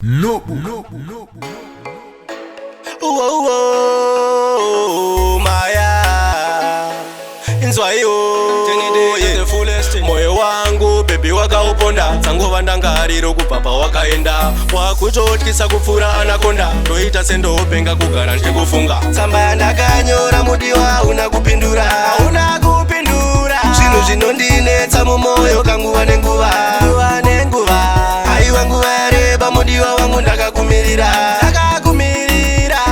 No. Maya inzwayo moyo wangu baby wakauponda tsangova ndangariro kubva wakaenda wakutotyisa kupfura anakonda toita sendopenga kugara ndikufunga tsamba yandakanyora mudiwa una kupindura zvinhu zvinondinetsa mumoyo kanguva nenguva aiwa nguva yareba mudiwa wangu ndakakumirira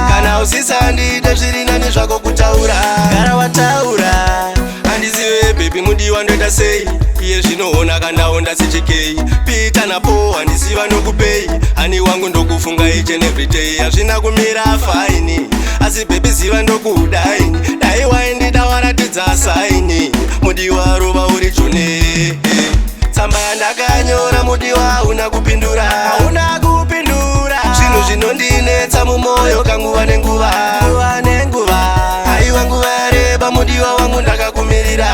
kana usisandide zviri nani zvako kutaura gara wataura handizive bebi mudiwa ndoita sei iye zvinoona kandaonda sichikei pita napo handiziva nokupei hani wangu ndokufunga each and every day hazvina kumira faini asi bebi ziva ndokudaini dai waindida waratidza saini mudiwa rova uri jone tsamba yandakanyora mudiwa una kupindura zvinhu zvinondinetsa mumoyo kanguva nenguva aiwa nguva yareba mudiwa wangu ndakakumirira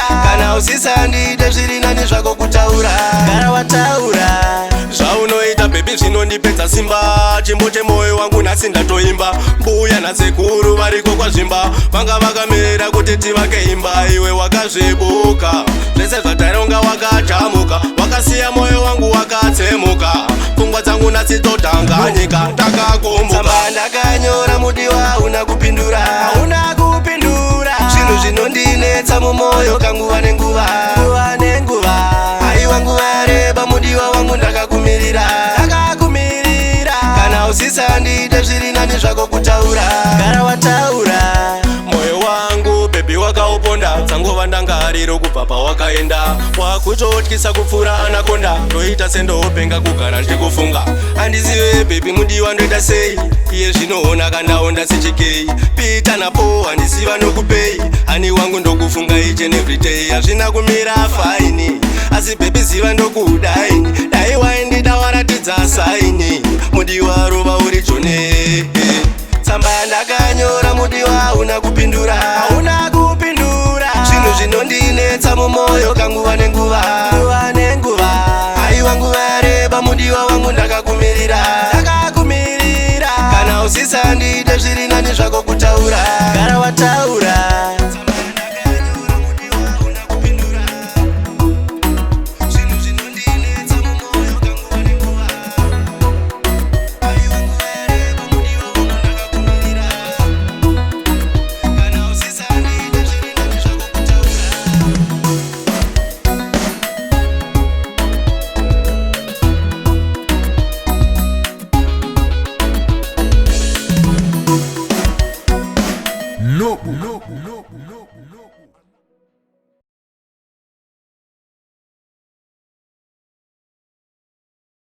kana usisandide zviri nani zvako kutaura gara wataura zvaunoita bebi zvinondipedza simba chimbo chemoyo wangu nhasi ndatoimba mbuya nasekuru variko kwazvimba vanga vakamirira kuti tivake imba iwe wakazvibuka zvese zvataronga wakajamuka wakasiya moyo wangu wakatsemuka pfungwa dzangu nhasi totanganyika takakumbuka ndakanyora mudiwa una kupindura zvinhu zvinondinetsa mumoyo kanguva nenguva aiwa nguva yareba mudiwa wangu ndakakumirira kana usisandide zviri nani zvako kutaura gara wataura moyo wangu bebi wakauponda tsangova ndangariro kubva pawakaenda wakutotyisa kupfura anakonda toita sendopenga kugara ndikufunga handizive bebi mudiwa ndoita sei iye zvinoona kandaonda sichikei pita napo handiziva nokupei hani wangu ndokufunga each and every day hazvina kumira faini asi bebi ziva ndokudaini dai waindida waratidza saini mudiwa rova uri jone tsamba yandakanyora mudiwa una kupindura zvinhu zvinondinetsa mumoyo kanguva nenguva aiwa nguva yareba mudiwa wangu ndakakumirira kana usisandide zviri nani zvako kutaura gara wataura No.